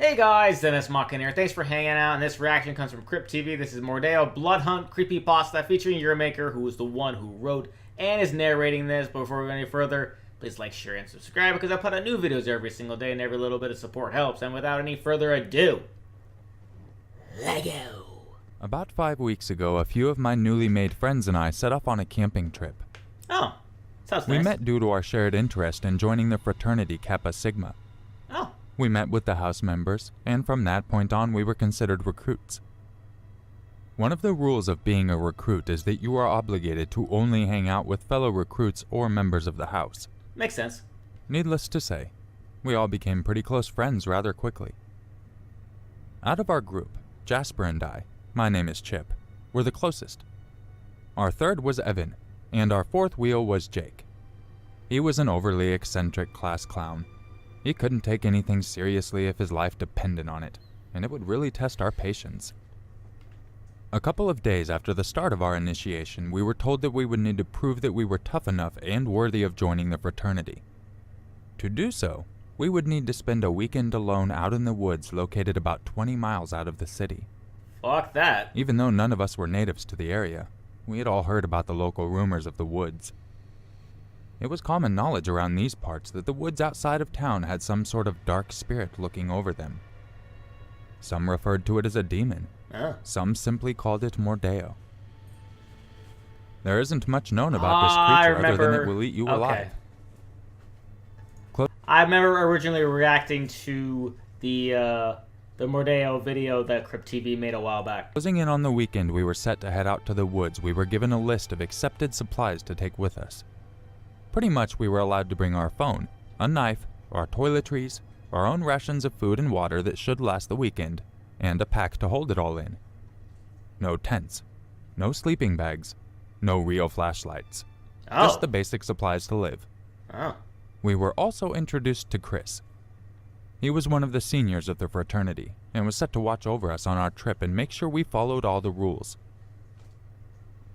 Hey guys, Dennis Mockin here. Thanks for hanging out, and this reaction comes from Crypt TV. This is MORDEO Blood Hunt Creepypasta featuring Urmaker, who is the one who wrote and is narrating this. But before we go any further, please like, share, and subscribe because I put out new videos every single day and every little bit of support helps. And without any further ado, let go. About 5 weeks ago, a few of my newly made friends and I set off on a camping trip. Oh, sounds nice. We met due to our shared interest in joining the fraternity Kappa Sigma. Oh. We met with the house members, and from that point on we were considered recruits. One of the rules of being a recruit is that you are obligated to only hang out with fellow recruits or members of the house. Makes sense. Needless to say, we all became pretty close friends rather quickly. Out of our group, Jasper and I, my name is Chip, were the closest. Our third was Evan, and our fourth wheel was Jake. He was an overly eccentric class clown. He couldn't take anything seriously if his life depended on it, and it would really test our patience. A couple of days after the start of our initiation, we were told that we would need to prove that we were tough enough and worthy of joining the fraternity. To do so, we would need to spend a weekend alone out in the woods located about 20 miles out of the city. Fuck that. Even though none of us were natives to the area, we had all heard about the local rumors of the woods. It was common knowledge around these parts that the woods outside of town had some sort of dark spirit looking over them. Some referred to it as a demon. Some simply called it MORDEO. There isn't much known about this creature other than it will eat you alive. I remember originally reacting to the MORDEO video that Crypt TV made a while back. Closing in on the weekend we were set to head out to the woods, we were given a list of accepted supplies to take with us. Pretty much we were allowed to bring our phone, a knife, our toiletries, our own rations of food and water that should last the weekend, and a pack to hold it all in. No tents, no sleeping bags, no real flashlights. Just the basic supplies to live. We were also introduced to Chris. He was one of the seniors of the fraternity, and was set to watch over us on our trip and make sure we followed all the rules.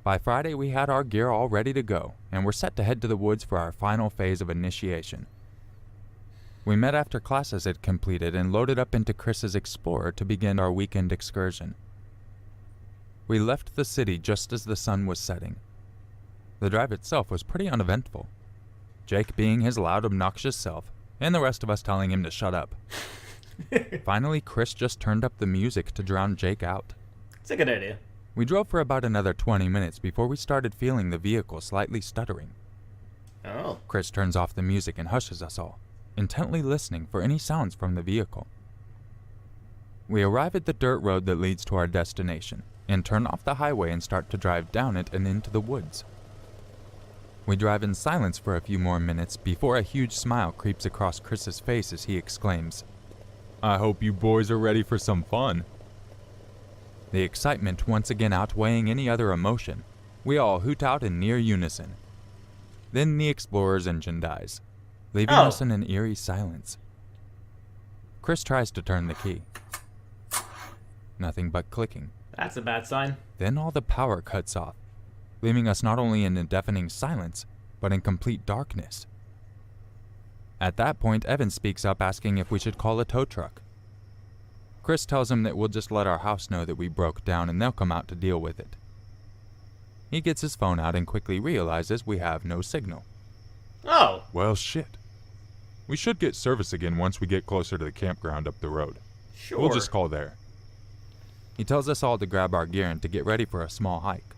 By Friday, we had our gear all ready to go, and were set to head to the woods for our final phase of initiation. We met after classes had completed and loaded up into Chris's Explorer to begin our weekend excursion. We left the city just as the sun was setting. The drive itself was pretty uneventful, Jake being his loud, obnoxious self, and the rest of us telling him to shut up. Finally, Chris just turned up the music to drown Jake out. It's a good idea. We drove for about another 20 minutes before we started feeling the vehicle slightly stuttering. Chris turns off the music and hushes us all, intently listening for any sounds from the vehicle. We arrive at the dirt road that leads to our destination, and turn off the highway and start to drive down it and into the woods. We drive in silence for a few more minutes before a huge smile creeps across Chris's face as he exclaims, "I hope you boys are ready for some fun." The excitement once again outweighing any other emotion, we all hoot out in near unison. Then the Explorer's engine dies, leaving us in an eerie silence. Chris tries to turn the key. Nothing but clicking. That's a bad sign. Then all the power cuts off, leaving us not only in a deafening silence, but in complete darkness. At that point, Evan speaks up asking if we should call a tow truck. Chris tells him that we'll just let our house know that we broke down and they'll come out to deal with it. He gets his phone out and quickly realizes we have no signal. Well, shit. We should get service again once we get closer to the campground up the road. Sure. We'll just call there. He tells us all to grab our gear and to get ready for a small hike.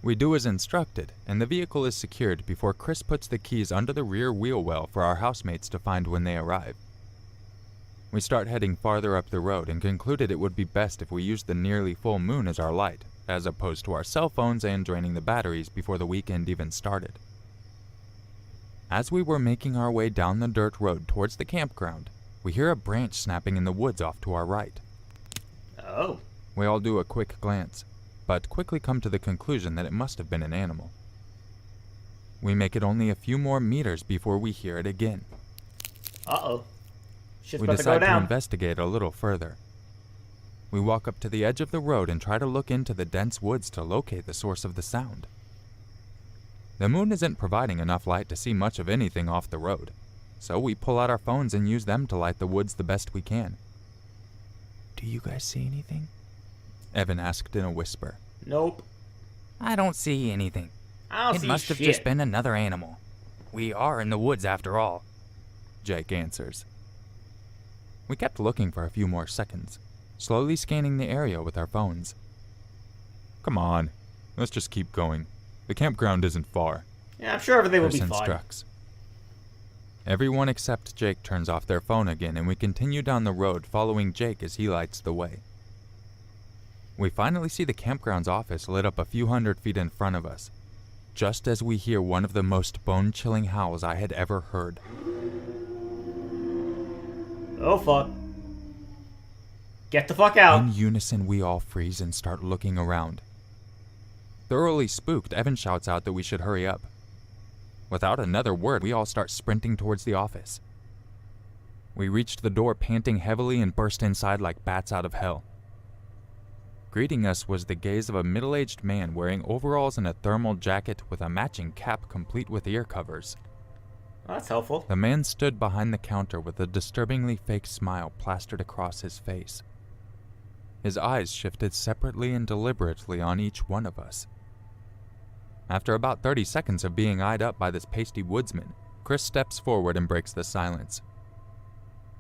We do as instructed, and the vehicle is secured before Chris puts the keys under the rear wheel well for our housemates to find when they arrive. We start heading farther up the road and concluded it would be best if we used the nearly full moon as our light, as opposed to our cell phones and draining the batteries before the weekend even started. As we were making our way down the dirt road towards the campground, we hear a branch snapping in the woods off to our right. We all do a quick glance, but quickly come to the conclusion that it must have been an animal. We make it only a few more meters before we hear it again. Shit's We about to go decide to down. investigate a little further. We walk up to the edge of the road and try to look into the dense woods to locate the source of the sound. The moon isn't providing enough light to see much of anything off the road, so we pull out our phones and use them to light the woods the best we can, Do you guys see anything? Evan asked in a whisper. Nope. I don't see anything. I don't It see must have shit. just been another animal. We are in the woods after all. Jake answers. We kept looking for a few more seconds, slowly scanning the area with our phones. Come on, let's just keep going. The campground isn't far. Yeah, I'm sure everything will be Chris fine. instructs. Everyone except Jake turns off their phone again, and we continue down the road following Jake as he lights the way. We finally see the campground's office lit up a few hundred feet in front of us, just as we hear one of the most bone-chilling howls I had ever heard. Oh, fuck. Get the fuck out. In unison, we all freeze and start looking around. Thoroughly spooked, Evan shouts out that we should hurry up. Without another word, we all start sprinting towards the office. We reached the door panting heavily and burst inside like bats out of hell. Greeting us was the gaze of a middle-aged man wearing overalls and a thermal jacket with a matching cap complete with ear covers. Well, that's helpful. The man stood behind the counter with a disturbingly fake smile plastered across his face. His eyes shifted separately and deliberately on each one of us. After about 30 seconds of being eyed up by this pasty woodsman, Chris steps forward and breaks the silence.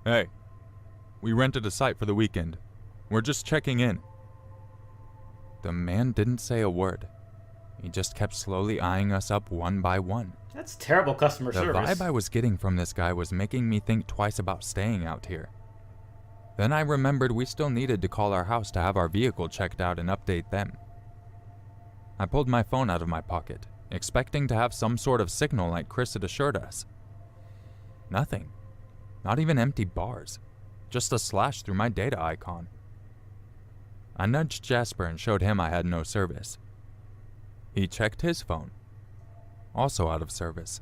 Hey, we rented a site for the weekend. We're just checking in. The man didn't say a word. He just kept slowly eyeing us up one by one. That's terrible customer The service. vibe I was getting from this guy was making me think twice about staying out here. Then I remembered we still needed to call our house to have our vehicle checked out and update them. I pulled my phone out of my pocket, expecting to have some sort of signal like Chris had assured us. Nothing. Not even empty bars. Just a slash through my data icon. I nudged Jasper and showed him I had no service. He checked his phone. Also out of service.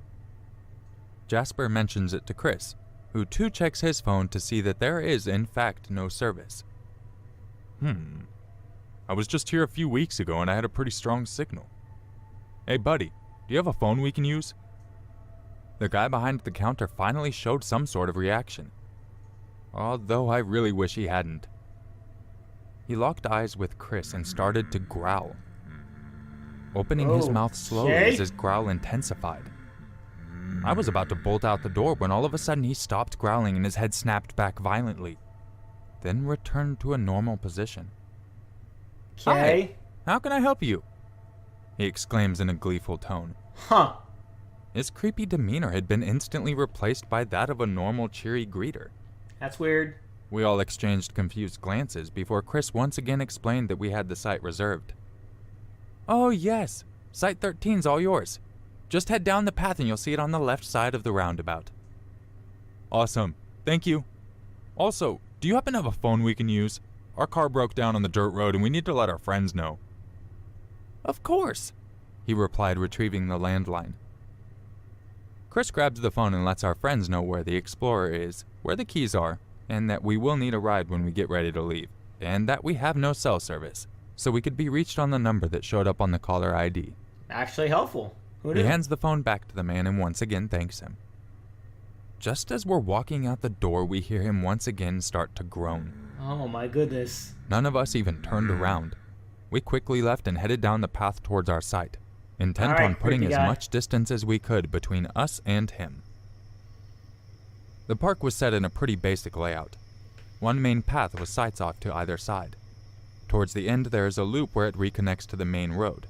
Jasper mentions it to Chris, who too checks his phone to see that there is in fact no service. I was just here a few weeks ago and I had a pretty strong signal. Hey buddy, do you have a phone we can use? The guy behind the counter finally showed some sort of reaction, although I really wish he hadn't. He locked eyes with Chris and started to growl, opening his mouth slowly as his growl intensified. I was about to bolt out the door when all of a sudden he stopped growling and his head snapped back violently, then returned to a normal position. Okay. Hi, how can I help you? He exclaims in a gleeful tone. Huh. His creepy demeanor had been instantly replaced by that of a normal, cheery greeter. That's weird. We all exchanged confused glances before Chris once again explained that we had the site reserved. Oh yes, Site 13's all yours. Just head down the path and you'll see it on the left side of the roundabout. Awesome, thank you. Also, do you happen to have a phone we can use? Our car broke down on the dirt road and we need to let our friends know. Of course, he replied, retrieving the landline. Chris grabs the phone and lets our friends know where the Explorer is, where the keys are, and that we will need a ride when we get ready to leave, and that we have no cell service, so we could be reached on the number that showed up on the caller ID. Actually helpful. Who He knew? hands the phone back to the man and once again thanks him. Just as we're walking out the door, we hear him once again start to groan. Oh my goodness. None of us even turned around. We quickly left and headed down the path towards our site, intent All right, on putting creepy as guy. much distance as we could between us and him. The park was set in a pretty basic layout. One main path with sites off to either side. Towards the end there is a loop where it reconnects to the main road.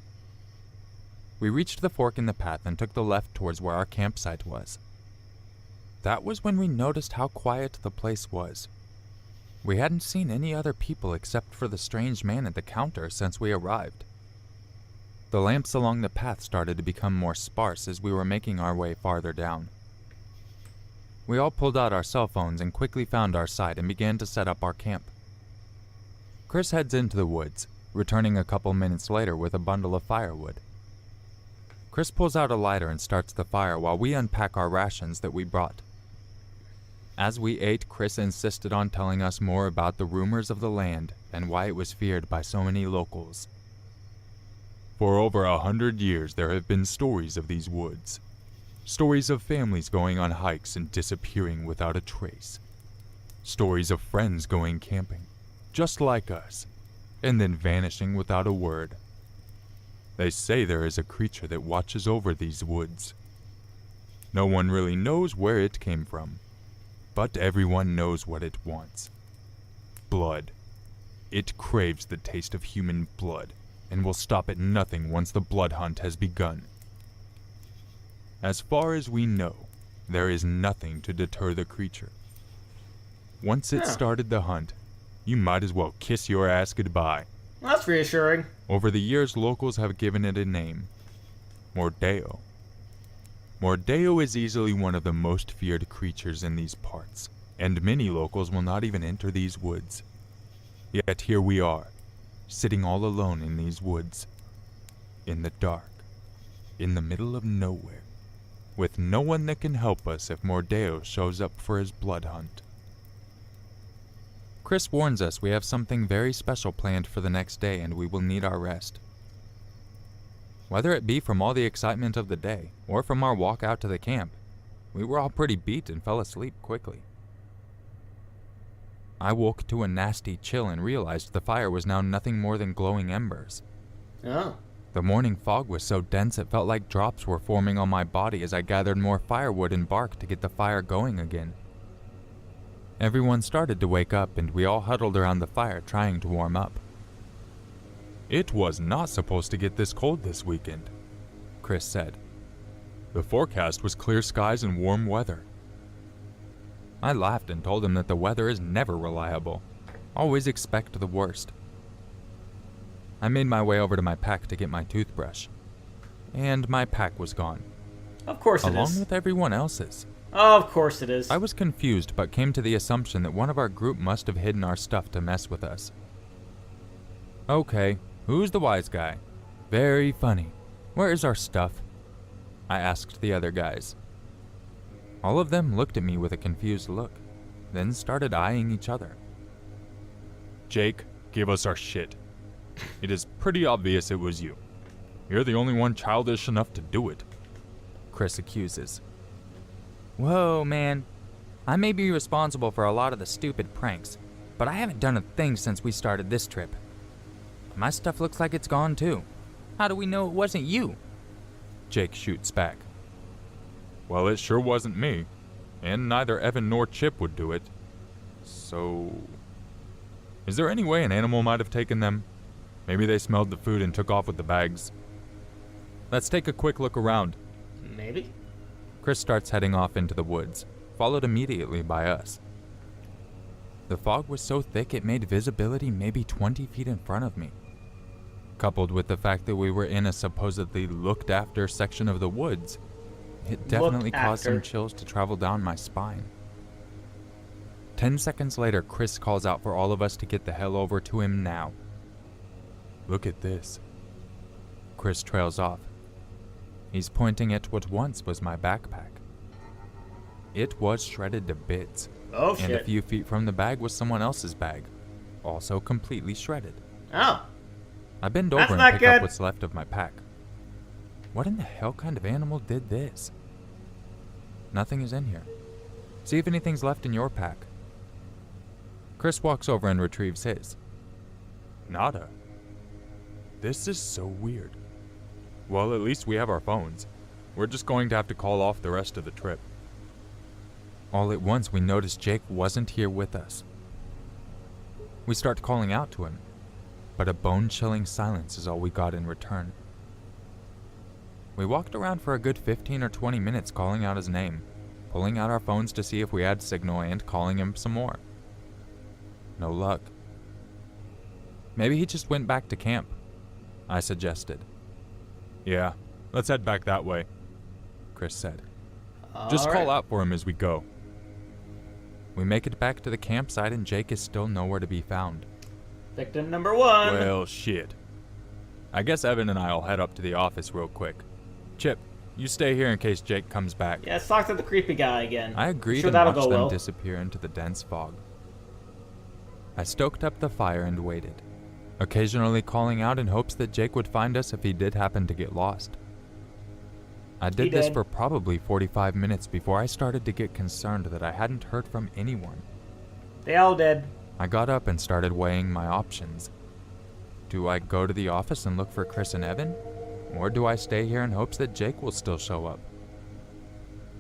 We reached the fork in the path and took the left towards where our campsite was. That was when we noticed how quiet the place was. We hadn't seen any other people except for the strange man at the counter since we arrived. The lamps along the path started to become more sparse as we were making our way farther down. We all pulled out our cell phones and quickly found our site and began to set up our camp. Chris heads into the woods, returning a couple minutes later with a bundle of firewood. Chris pulls out a lighter and starts the fire while we unpack our rations that we brought. As we ate, Chris insisted on telling us more about the rumors of the land and why it was feared by so many locals. For over 100 years there have been stories of these woods. Stories of families going on hikes and disappearing without a trace. Stories of friends going camping, just like us, and then vanishing without a word. They say there is a creature that watches over these woods. No one really knows where it came from, but everyone knows what it wants. Blood. It craves the taste of human blood, and will stop at nothing once the blood hunt has begun. As far as we know, there is nothing to deter the creature. Once it started the hunt, you might as well kiss your ass goodbye. That's reassuring. Over the years, locals have given it a name. MORDEO. MORDEO is easily one of the most feared creatures in these parts, and many locals will not even enter these woods. Yet here we are, sitting all alone in these woods, in the dark, in the middle of nowhere, with no one that can help us if MORDEO shows up for his blood hunt. Chris warns us we have something very special planned for the next day and we will need our rest. Whether it be from all the excitement of the day or from our walk out to the camp, we were all pretty beat and fell asleep quickly. I woke to a nasty chill and realized the fire was now nothing more than glowing embers. Oh. The morning fog was so dense it felt like drops were forming on my body as I gathered more firewood and bark to get the fire going again. Everyone started to wake up and we all huddled around the fire trying to warm up. It was not supposed to get this cold this weekend, Chris said. The forecast was clear skies and warm weather. I laughed and told him that the weather is never reliable. Always expect the worst. I made my way over to my pack to get my toothbrush. And my pack was gone. Of course it is. Along with everyone else's. Of course it is. I was confused but came to the assumption that one of our group must have hidden our stuff to mess with us. Okay, who's the wise guy? Very funny. Where is our stuff? I asked the other guys. All of them looked at me with a confused look, then started eyeing each other. Jake, give us our shit. It is pretty obvious it was you. You're the only one childish enough to do it, Chris accuses. Whoa, man. I may be responsible for a lot of the stupid pranks, but I haven't done a thing since we started this trip. My stuff looks like it's gone too. How do we know it wasn't you? Jake shoots back. Well, it sure wasn't me, and neither Evan nor Chip would do it. So, is there any way an animal might have taken them? Maybe they smelled the food and took off with the bags. Let's take a quick look around. Maybe. Chris starts heading off into the woods, followed immediately by us. The fog was so thick it made visibility maybe 20 feet in front of me. Coupled with the fact that we were in a supposedly looked after section of the woods, it definitely caused some chills to travel down my spine. 10 seconds later, Chris calls out for all of us to get the hell over to him now. Look at this. Chris trails off. He's pointing at what once was my backpack. It was shredded to bits. Oh, and shit. a few feet from the bag was someone else's bag, also completely shredded. Oh. I bend That's over not and pick good. up what's left of my pack. What in the hell kind of animal did this? Nothing is in here. See if anything's left in your pack. Chris walks over and retrieves his. Nada. This is so weird. Well, at least we have our phones. We're just going to have to call off the rest of the trip. All at once, we notice Jake wasn't here with us. We start calling out to him, but a bone-chilling silence is all we got in return. We walked around for a good 15 or 20 minutes calling out his name, pulling out our phones to see if we had signal and calling him some more. No luck. Maybe he just went back to camp, I suggested. Yeah, let's head back that way, Chris said. Just All call right. out for him as we go. We make it back to the campsite and Jake is still nowhere to be found. Victim number one. Well, shit. I guess Evan and I'll head up to the office real quick. Chip, you stay here in case Jake comes back. Yeah, let's talk to the creepy guy again. I agreed Sure, and that'll watched go them well. disappear into the dense fog. I stoked up the fire and waited, occasionally calling out in hopes that Jake would find us if he did happen to get lost. I did this for probably 45 minutes before I started to get concerned that I hadn't heard from anyone. They all dead. I got up and started weighing my options. Do I go to the office and look for Chris and Evan? Or do I stay here in hopes that Jake will still show up?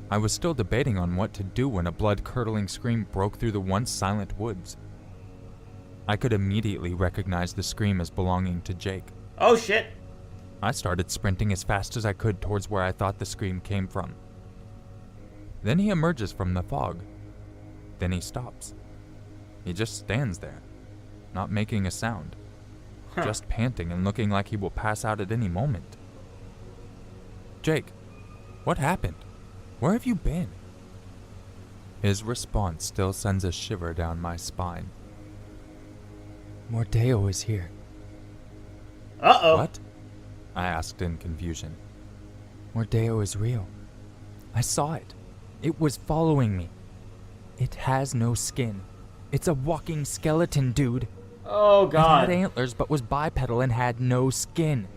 I was still debating on what to do when a blood-curdling scream broke through the once silent woods. I could immediately recognize the scream as belonging to Jake. Oh shit! I started sprinting as fast as I could towards where I thought the scream came from. Then he emerges from the fog. Then he stops. He just stands there, not making a sound, just panting and looking like he will pass out at any moment. Jake, what happened? Where have you been? His response still sends a shiver down my spine. Mordeo is here. Uh-oh. What? I asked in confusion. Mordeo is real. I saw it. It was following me. It has no skin. It's a walking skeleton, dude. Oh god. It had antlers but was bipedal and had no skin.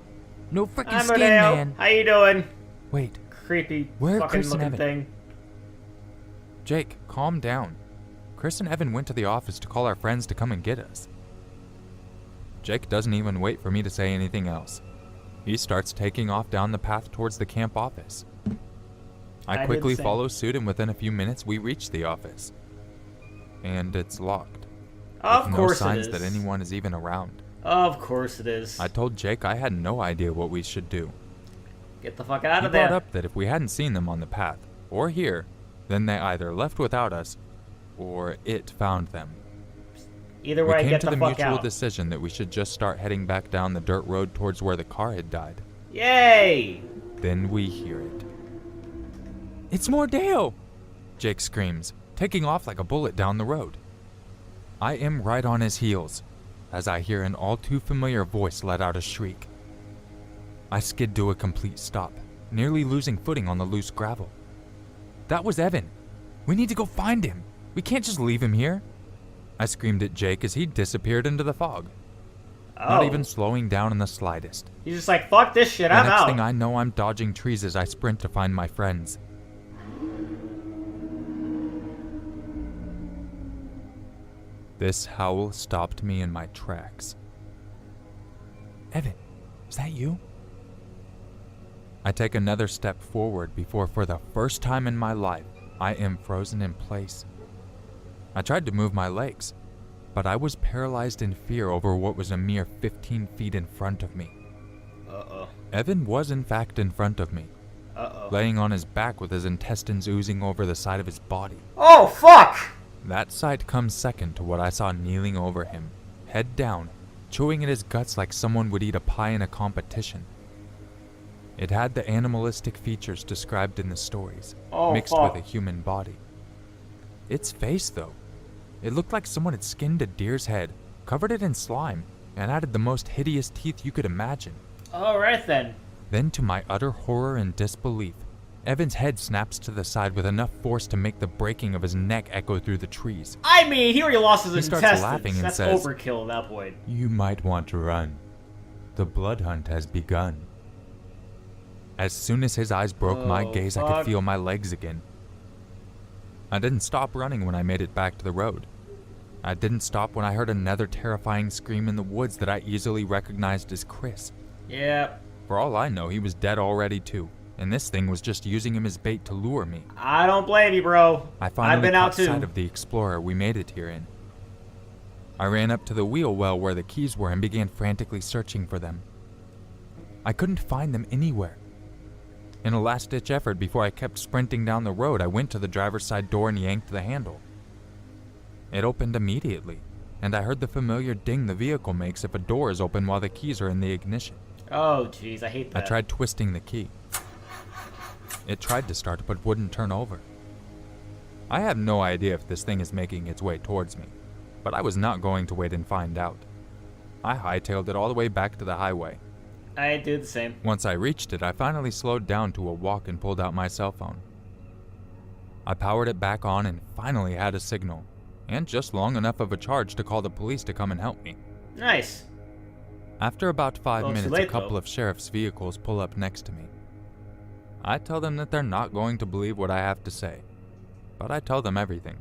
No freaking I'm skin, MORDEO. man. How you doing? Wait, Creepy Where are fucking Chris and looking Evan? thing. Jake, calm down. Chris and Evan went to the office to call our friends to come and get us. Jake doesn't even wait for me to say anything else. He starts taking off down the path towards the camp office. I I did quickly the same. follow suit, and within a few minutes we reach the office. And it's locked. Of with course no it signs is. that anyone is even around. Of course it is. I told Jake I had no idea what we should do. Get the fuck out He of brought there. up that if we hadn't seen them on the path, or here, then they either left without us, or it found them. Either We way, came get to the the fuck mutual out. decision that we should just start heading back down the dirt road towards where the car had died. Yay! Then we hear it. it's Mordeo! Jake screams, taking off like a bullet down the road. I am right on his heels, as I hear an all too familiar voice let out a shriek. I skid to a complete stop, nearly losing footing on the loose gravel. That was Evan. We need to go find him. We can't just leave him here. I screamed at Jake as he disappeared into the fog, not Oh. even slowing down in the slightest. He's just like, fuck this shit, The I'm next out. thing I know, I'm dodging trees as I sprint to find my friends. This howl stopped me in my tracks. Evan, is that you? I take another step forward before, for the first time in my life, I am frozen in place. I tried to move my legs, but I was paralyzed in fear over what was a mere 15 feet in front of me. Uh-oh. Evan was in fact in front of me, Uh-oh. laying on his back with his intestines oozing over the side of his body. Oh, fuck! That sight comes second to what I saw kneeling over him, head down, chewing at his guts like someone would eat a pie in a competition. It had the animalistic features described in the stories, Oh, mixed fuck. with a human body. Its face, though, it looked like someone had skinned a deer's head, covered it in slime, and added the most hideous teeth you could imagine. Alright then. Then, to my utter horror and disbelief, Evan's head snaps to the side with enough force to make the breaking of his neck echo through the trees. I mean, he already lost his He starts intestines. laughing and That's says, overkill at that point. "You might want to run. The blood hunt has begun." As soon as his eyes broke my Oh, gaze, I fuck. could feel my legs again. I didn't stop running when I made it back to the road. I didn't stop when I heard another terrifying scream in the woods that I easily recognized as Chris. Yeah. For all I know, he was dead already too, and this thing was just using him as bait to lure me. I don't blame you, bro. I finally I've been out caught too. sight of the Explorer we made it here in. I ran up to the wheel well where the keys were and began frantically searching for them. I couldn't find them anywhere. In a last-ditch effort before I kept sprinting down the road, I went to the driver's side door and yanked the handle. It opened immediately, and I heard the familiar ding the vehicle makes if a door is open while the keys are in the ignition. Oh, jeez, I hate I that. tried twisting the key. It tried to start but wouldn't turn over. I have no idea if this thing is making its way towards me, but I was not going to wait and find out. I hightailed it all the way back to the highway. I do the same. Once I reached it, I finally slowed down to a walk and pulled out my cell phone. I powered it back on and finally had a signal, and just long enough of a charge to call the police to come and help me. Nice. After about 5 Well, too minutes, late, a couple though. of sheriff's vehicles pull up next to me. I tell them that they're not going to believe what I have to say, but I tell them everything.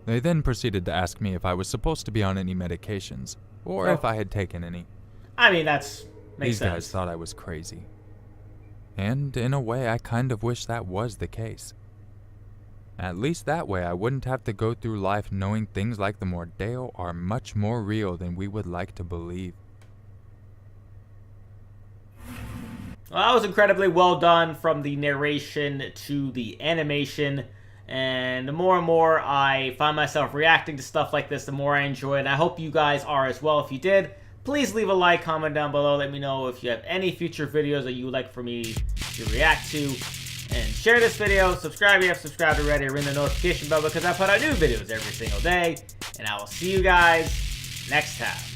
They then proceeded to ask me if I was supposed to be on any medications, or if I had taken any. I mean, makes These sense. guys thought I was crazy. And in a way, I kind of wish that was the case. At least that way I wouldn't have to go through life knowing things like the MORDEO are much more real than we would like to believe. Well, that was incredibly well done, from the narration to the animation. And the more and more I find myself reacting to stuff like this, the more I enjoy it. And I hope you guys are as well. If you did, please leave a like, comment down below. Let me know if you have any future videos that you would like for me to react to. And share this video, subscribe if you have subscribed already, ring the notification bell because I put out new videos every single day. And I will see you guys next time.